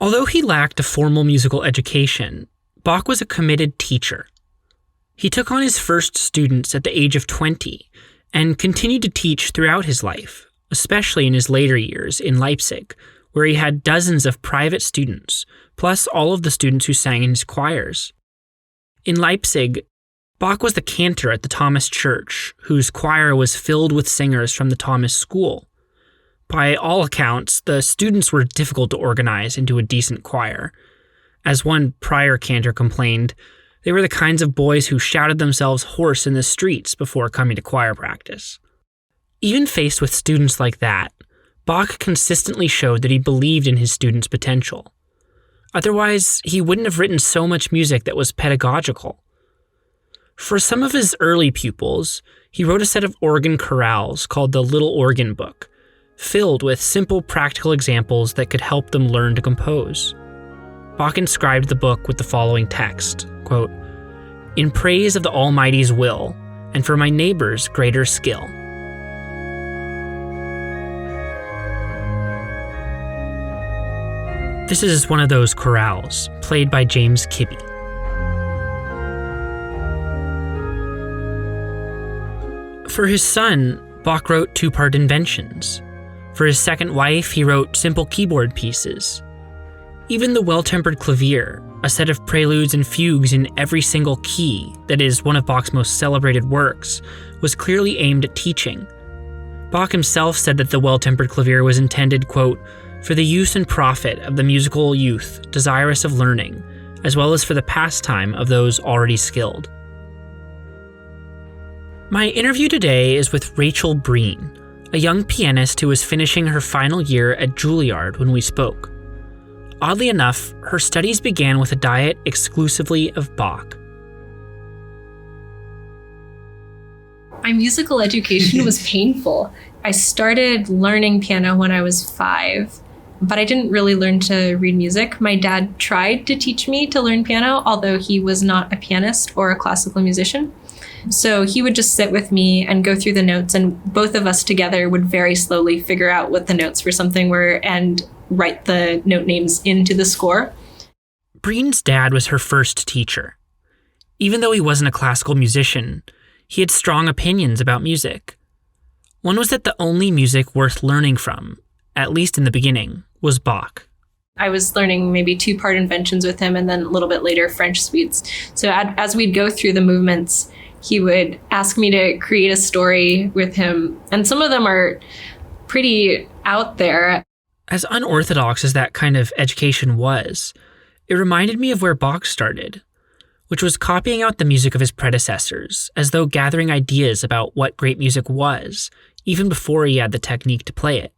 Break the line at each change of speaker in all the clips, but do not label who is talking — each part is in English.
Although he lacked a formal musical education, Bach was a committed teacher. He took on his first students at the age of 20 and continued to teach throughout his life, especially in his later years in Leipzig, where he had dozens of private students, plus all of the students who sang in his choirs. In Leipzig, Bach was the cantor at the Thomas Church, whose choir was filled with singers from the Thomas School. By all accounts, the students were difficult to organize into a decent choir. As one prior cantor complained, they were the kinds of boys who shouted themselves hoarse in the streets before coming to choir practice. Even faced with students like that, Bach consistently showed that he believed in his students' potential. Otherwise, he wouldn't have written so much music that was pedagogical. For some of his early pupils, he wrote a set of organ chorales called the Little Organ Book, filled with simple practical examples that could help them learn to compose. Bach inscribed the book with the following text, quote, "In praise of the Almighty's will, and for my neighbor's greater skill." This is one of those chorales, played by James Kibbe. For his son, Bach wrote two-part inventions. For his second wife, he wrote simple keyboard pieces. Even the Well-Tempered Clavier, a set of preludes and fugues in every single key that is one of Bach's most celebrated works, was clearly aimed at teaching. Bach himself said that the Well-Tempered Clavier was intended, quote, "for the use and profit of the musical youth desirous of learning, as well as for the pastime of those already skilled." My interview today is with Rachel Breen, a young pianist who was finishing her final year at Juilliard when we spoke. Oddly enough, her studies began with a diet exclusively of Bach.
My musical education was painful. I started learning piano when I was 5, but I didn't really learn to read music. My dad tried to teach me to learn piano, although he was not a pianist or a classical musician. So he would just sit with me and go through the notes, and both of us together would very slowly figure out what the notes for something were and write the note names into the score.
Breen's dad was her first teacher. Even though he wasn't a classical musician, he had strong opinions about music. One was that the only music worth learning from, at least in the beginning, was Bach.
I was learning maybe two-part inventions with him, and then a little bit later French suites. So as we'd go through the movements, he would ask me to create a story with him, and some of them are pretty out there.
As unorthodox as that kind of education was, it reminded me of where Bach started, which was copying out the music of his predecessors, as though gathering ideas about what great music was, even before he had the technique to play it.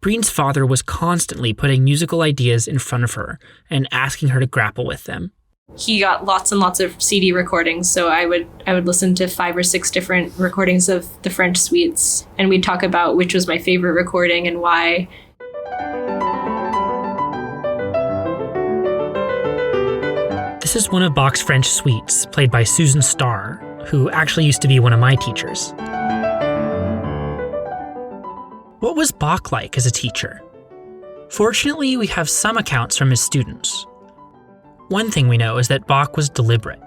Breen's father was constantly putting musical ideas in front of her and asking her to grapple with them.
He got lots and lots of CD recordings, so I would listen to 5 or 6 different recordings of the French suites, and we'd talk about which was my favorite recording and why.
This is one of Bach's French suites, played by Susan Starr, who actually used to be one of my teachers. What was Bach like as a teacher? Fortunately, we have some accounts from his students. One thing we know is that Bach was deliberate.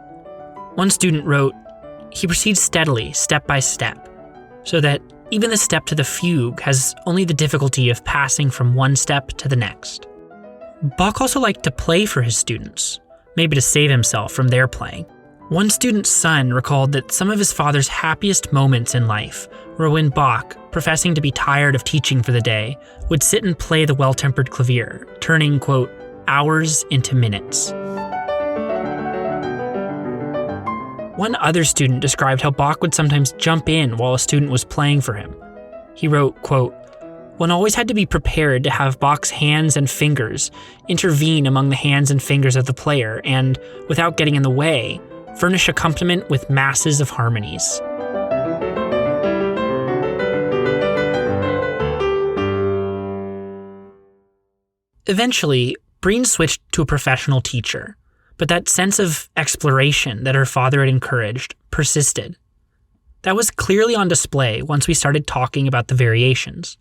One student wrote, "He proceeds steadily, step by step, so that even the step to the fugue has only the difficulty of passing from one step to the next." Bach also liked to play for his students, maybe to save himself from their playing. One student's son recalled that some of his father's happiest moments in life were when Bach, professing to be tired of teaching for the day, would sit and play the Well-Tempered Clavier, turning, quote, "hours into minutes." One other student described how Bach would sometimes jump in while a student was playing for him. He wrote, quote, "One always had to be prepared to have Bach's hands and fingers intervene among the hands and fingers of the player and, without getting in the way, furnish accompaniment with masses of harmonies." Eventually, Breen switched to a professional teacher, but that sense of exploration that her father had encouraged persisted. That was clearly on display once we started talking about the variations.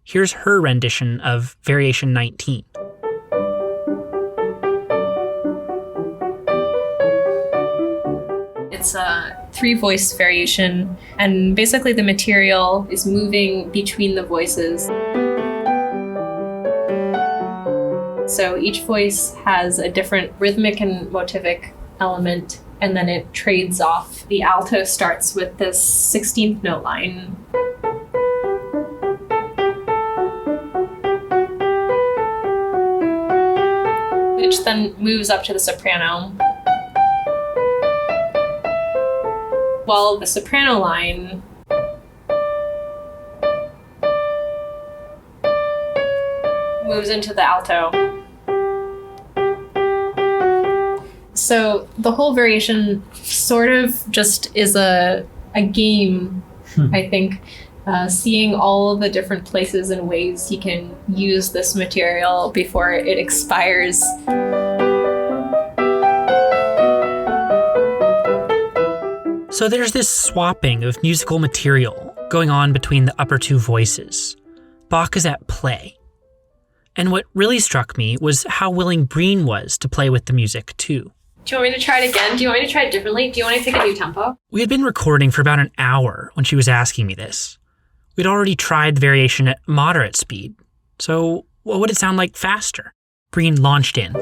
Here's her rendition of Variation 19.
It's a 3-voice variation, and basically the material is moving between the voices. So each voice has a different rhythmic and motivic element, and then it trades off. The alto starts with this 16th note line. Which then moves up to the soprano. While the soprano line moves into the alto. So the whole variation sort of just is a game, I think, seeing all the different places and ways he can use this material before it expires.
So there's this swapping of musical material going on between the upper two voices. Bach is at play. And what really struck me was how willing Breen was to play with the music, too.
Do you want me to try it again? Do you want me to try it differently? Do you want to take a new tempo?
We had been recording for about an hour when she was asking me this. We'd already tried the variation at moderate speed. So what would it sound like faster? Breen launched in.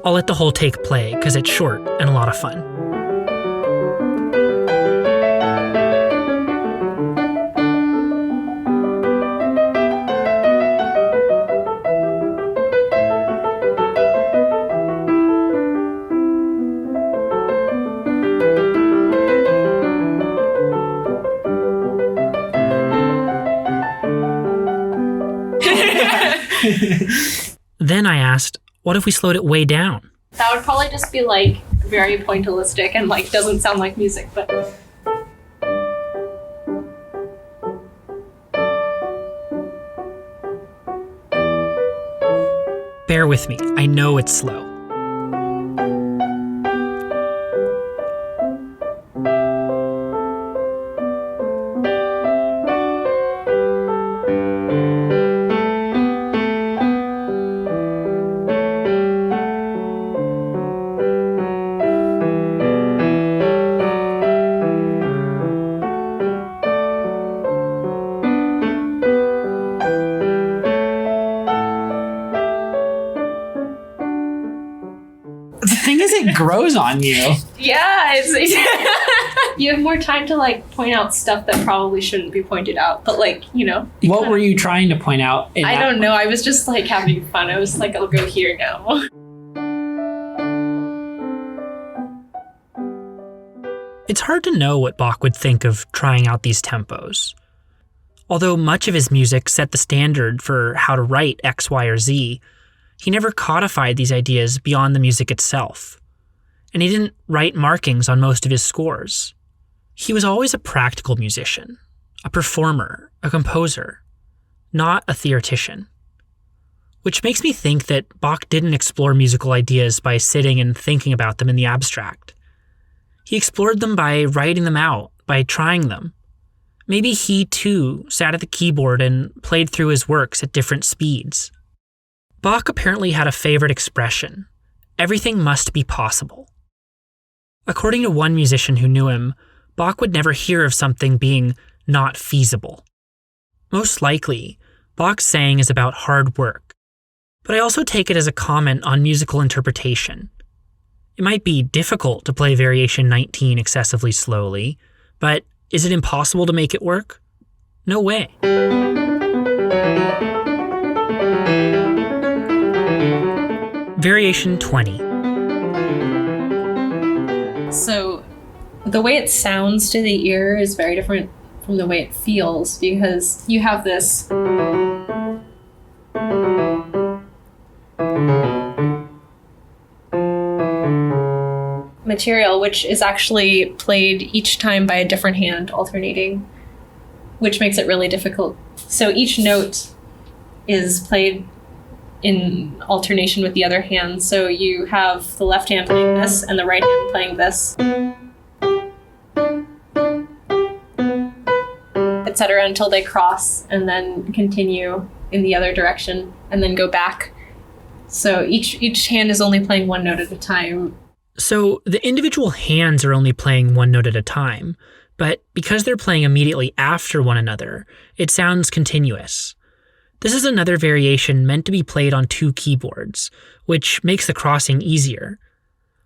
I'll let the whole take play because it's short and a lot of fun. Then I asked, what if we slowed it way down?
That would probably just be like very pointillistic and like doesn't sound like music, but...
Bear with me, I know it's slow.
Grows on you.
Yeah, it's you have more time to like point out stuff that probably shouldn't be pointed out, but like, you know.
What were you trying to point out?
I don't know. I was just like having fun. I was like, I'll go here now.
It's hard to know what Bach would think of trying out these tempos. Although much of his music set the standard for how to write X, Y, or Z, he never codified these ideas beyond the music itself. And he didn't write markings on most of his scores. He was always a practical musician, a performer, a composer, not a theoretician. Which makes me think that Bach didn't explore musical ideas by sitting and thinking about them in the abstract. He explored them by writing them out, by trying them. Maybe he, too, sat at the keyboard and played through his works at different speeds. Bach apparently had a favorite expression: everything must be possible. According to one musician who knew him, Bach would never hear of something being not feasible. Most likely, Bach's saying is about hard work, but I also take it as a comment on musical interpretation. It might be difficult to play Variation 19 excessively slowly, but is it impossible to make it work? No way. Variation 20.
So the way it sounds to the ear is very different from the way it feels, because you have this material which is actually played each time by a different hand alternating, which makes it really difficult. So each note is played in alternation with the other hand. So you have the left hand playing this and the right hand playing this. etc., until they cross and then continue in the other direction and then go back. So each hand is only playing one note at a time.
So the individual hands are only playing one note at a time, but because they're playing immediately after one another, it sounds continuous. This is another variation meant to be played on two keyboards, which makes the crossing easier.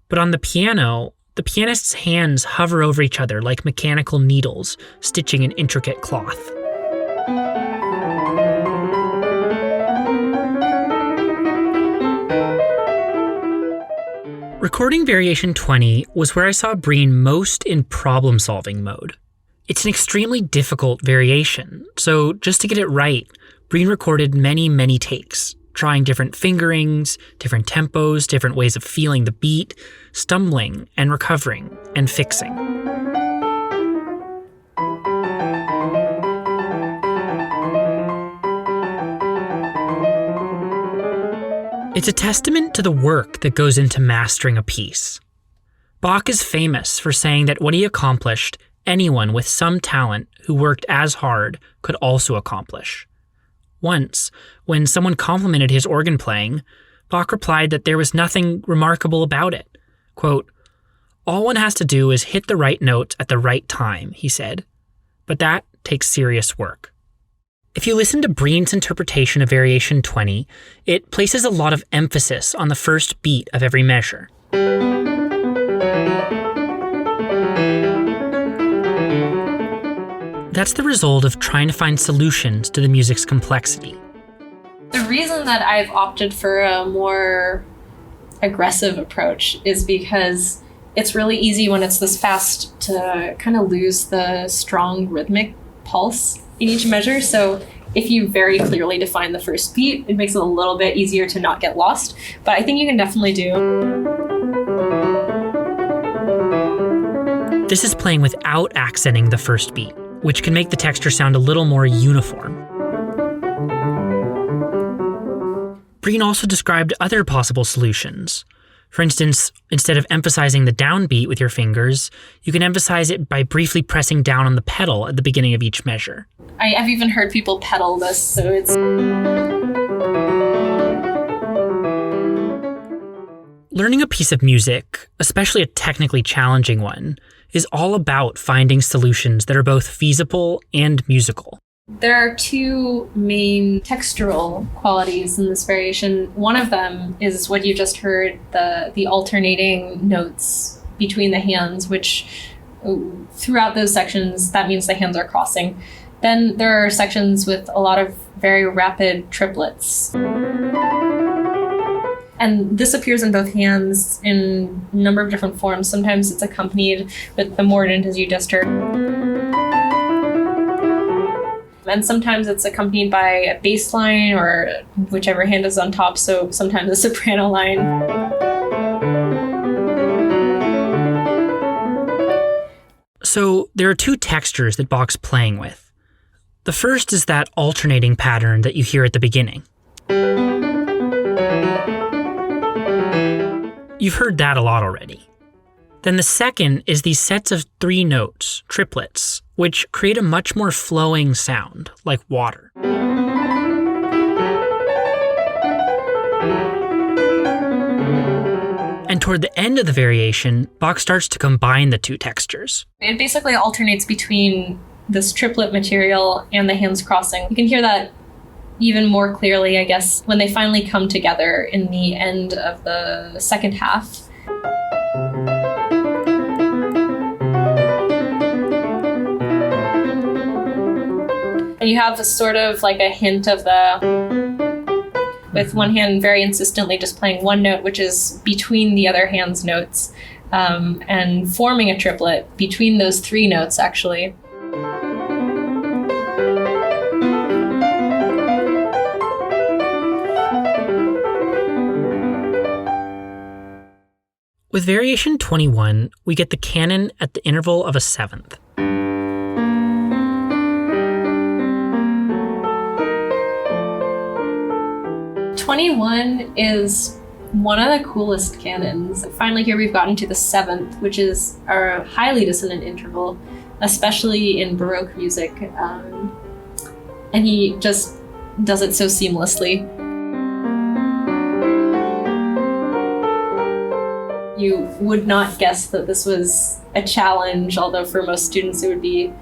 But on the piano, the pianist's hands hover over each other like mechanical needles stitching an intricate cloth. Recording Variation 20 was where I saw Breen most in problem-solving mode. It's an extremely difficult variation, so just to get it right, Breen recorded many takes, trying different fingerings, different tempos, different ways of feeling the beat, stumbling and recovering and fixing. It's a testament to the work that goes into mastering a piece. Bach is famous for saying that what he accomplished, anyone with some talent who worked as hard could also accomplish. Once, when someone complimented his organ playing, Bach replied that there was nothing remarkable about it. Quote, "All one has to do is hit the right notes at the right time," he said. But that takes serious work. If you listen to Breen's interpretation of Variation 20, it places a lot of emphasis on the first beat of every measure. That's the result of trying to find solutions to the music's complexity.
The reason that I've opted for a more aggressive approach is because it's really easy when it's this fast to kind of lose the strong rhythmic pulse in each measure. So if you very clearly define the first beat, it makes it a little bit easier to not get lost. But I think you can definitely do.
This is playing without accenting the first beat, which can make the texture sound a little more uniform. Breen also described other possible solutions. For instance, instead of emphasizing the downbeat with your fingers, you can emphasize it by briefly pressing down on the pedal at the beginning of each measure.
I've even heard people pedal this, so it's...
Learning a piece of music, especially a technically challenging one, is all about finding solutions that are both feasible and musical.
There are two main textural qualities in this variation. One of them is what you just heard, the alternating notes between the hands, which throughout those sections, that means the hands are crossing. Then there are sections with a lot of very rapid triplets. And this appears in both hands in a number of different forms. Sometimes it's accompanied with the mordent, as you just heard. And sometimes it's accompanied by a bass line or whichever hand is on top, so sometimes a soprano line.
So there are two textures that Bach's playing with. The first is that alternating pattern that you hear at the beginning. You've heard that a lot already. Then the second is these sets of 3 notes, triplets, which create a much more flowing sound, like water. And toward the end of the variation, Bach starts to combine the two textures.
It basically alternates between this triplet material and the hands crossing. You can hear that even more clearly, I guess, when they finally come together in the end of the second half. And you have this sort of like a hint of with one hand very insistently just playing one note, which is between the other hand's notes, and forming a triplet between those 3 notes, actually.
With Variation 21, we get the canon at the interval of a seventh. '21 is
one of the coolest canons. Finally, here we've gotten to the seventh, which is a highly dissonant interval, especially in Baroque music. And he just does it so seamlessly. You would not guess that this was a challenge, although for most students it would be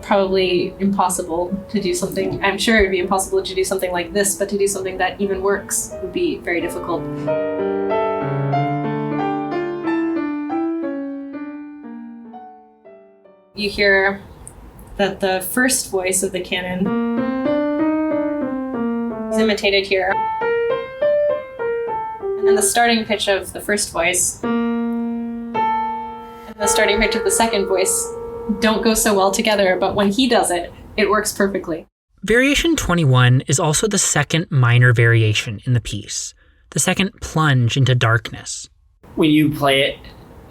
probably impossible to do something. I'm sure it would be impossible to do something like this, but to do something that even works would be very difficult. You hear that the first voice of the canon is imitated here. And the starting pitch of the first voice and the starting pitch of the second voice don't go so well together, but when he does it, it works perfectly.
Variation 21 is also the second minor variation in the piece, the second plunge into darkness.
When you play it,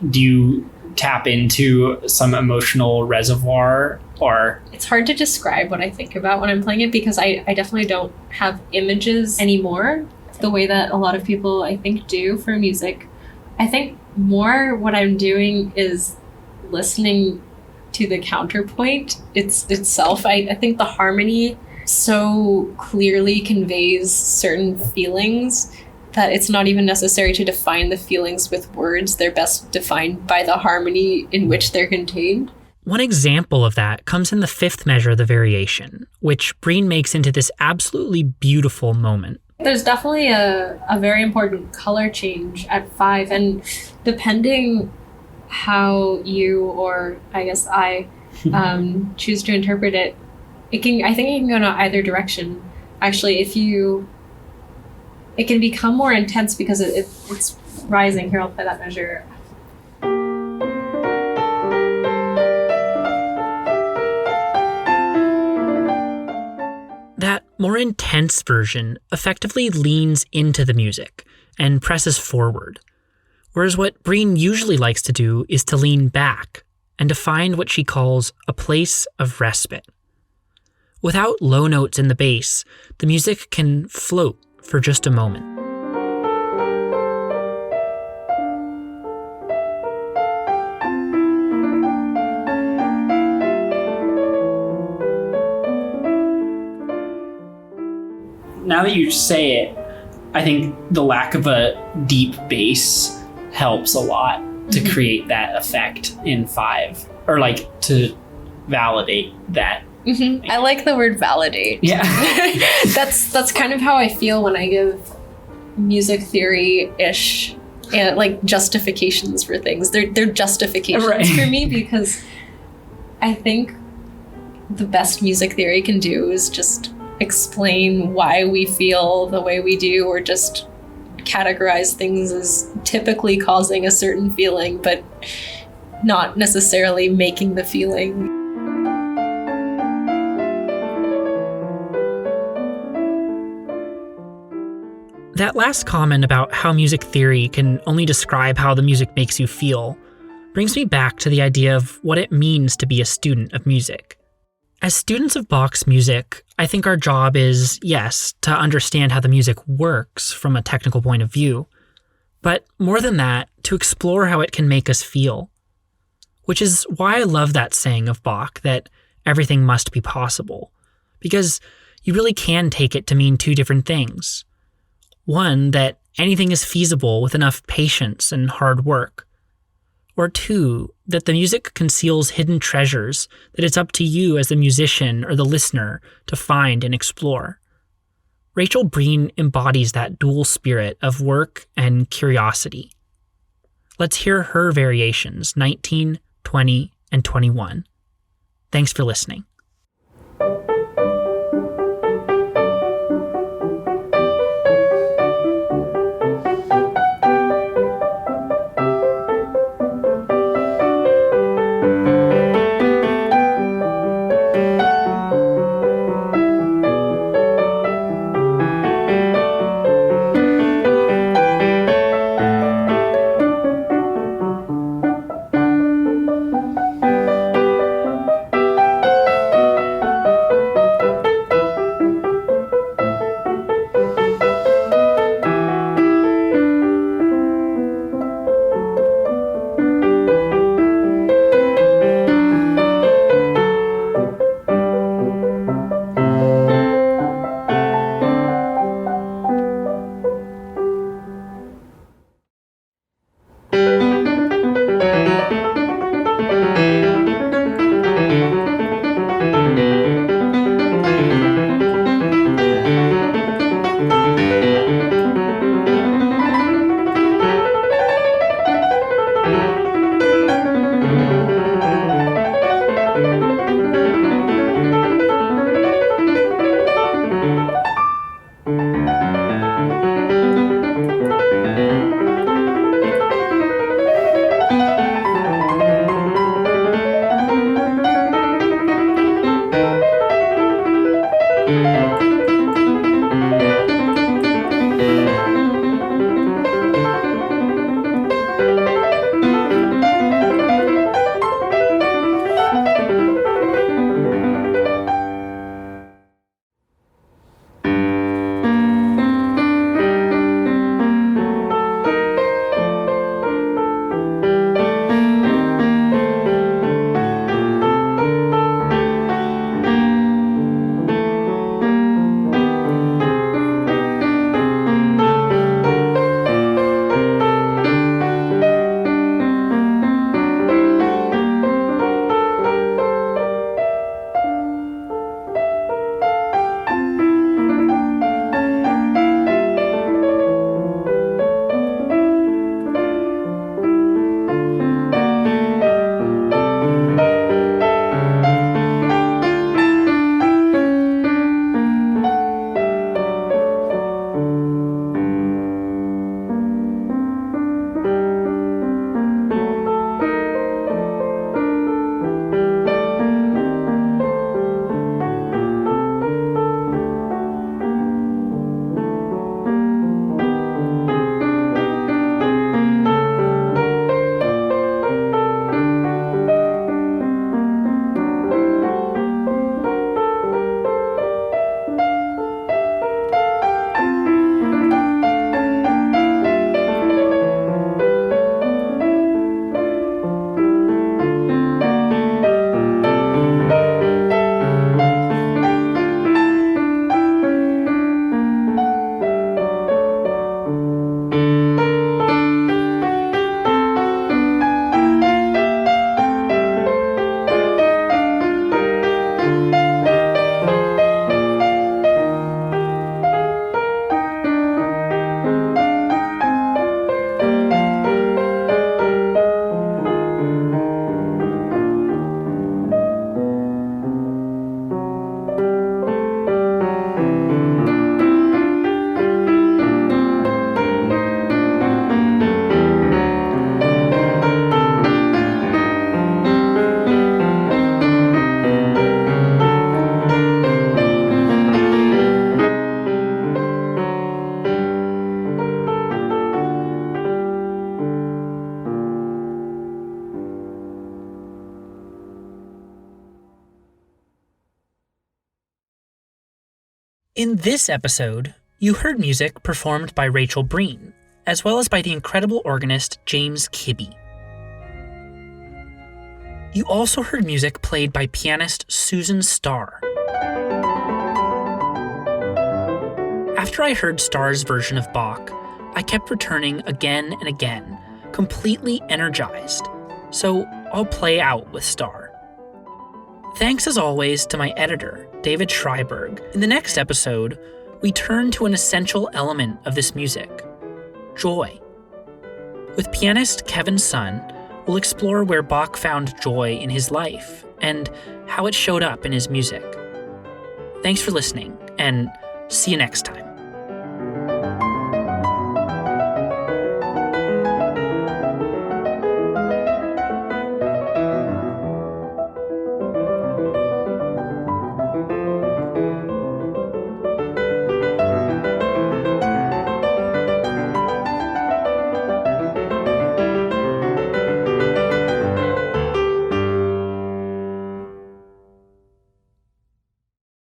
do you tap into some emotional reservoir, or?
It's hard to describe what I think about when I'm playing it because I definitely don't have images anymore the way that a lot of people, I think, do for music. I think more what I'm doing is listening to the counterpoint itself. I think the harmony so clearly conveys certain feelings that it's not even necessary to define the feelings with words. They're best defined by the harmony in which they're contained.
One example of that comes in the fifth measure of the variation, which Breen makes into this absolutely beautiful moment.
There's definitely a very important color change at 5, and depending how you, or I guess I, choose to interpret it, I think it can go in either direction. Actually, it can become more intense because it's rising. Here, I'll play that measure.
That more intense version effectively leans into the music and presses forward, whereas what Breen usually likes to do is to lean back and to find what she calls a place of respite. Without low notes in the bass, the music can float for just a moment.
Now that you say it, I think the lack of a deep bass helps a lot to create that effect in 5, or like to validate that.
Mm-hmm. I like the word validate.
Yeah.
That's kind of how I feel when I give music theory-ish and like justifications for things. They're justifications for me because I think the best music theory can do is just explain why we feel the way we do, or just categorize things as typically causing a certain feeling, but not necessarily making the feeling.
That last comment about how music theory can only describe how the music makes you feel brings me back to the idea of what it means to be a student of music. As students of Bach's music, I think our job is, yes, to understand how the music works from a technical point of view, but more than that, to explore how it can make us feel. Which is why I love that saying of Bach that everything must be possible, because you really can take it to mean two different things. One, that anything is feasible with enough patience and hard work. Or two, that the music conceals hidden treasures that it's up to you as the musician or the listener to find and explore. Rachel Breen embodies that dual spirit of work and curiosity. Let's hear her variations, 19, 20, and 21. Thanks for listening. In this episode, you heard music performed by Rachel Breen, as well as by the incredible organist James Kibbe. You also heard music played by pianist Susan Starr. After I heard Starr's version of Bach, I kept returning again and again, completely energized, so I'll play out with Starr. Thanks as always to my editor, David Schreiberg. In the next episode, we turn to an essential element of this music, joy. With pianist Kevin Sun, we'll explore where Bach found joy in his life and how it showed up in his music. Thanks for listening, and see you next time.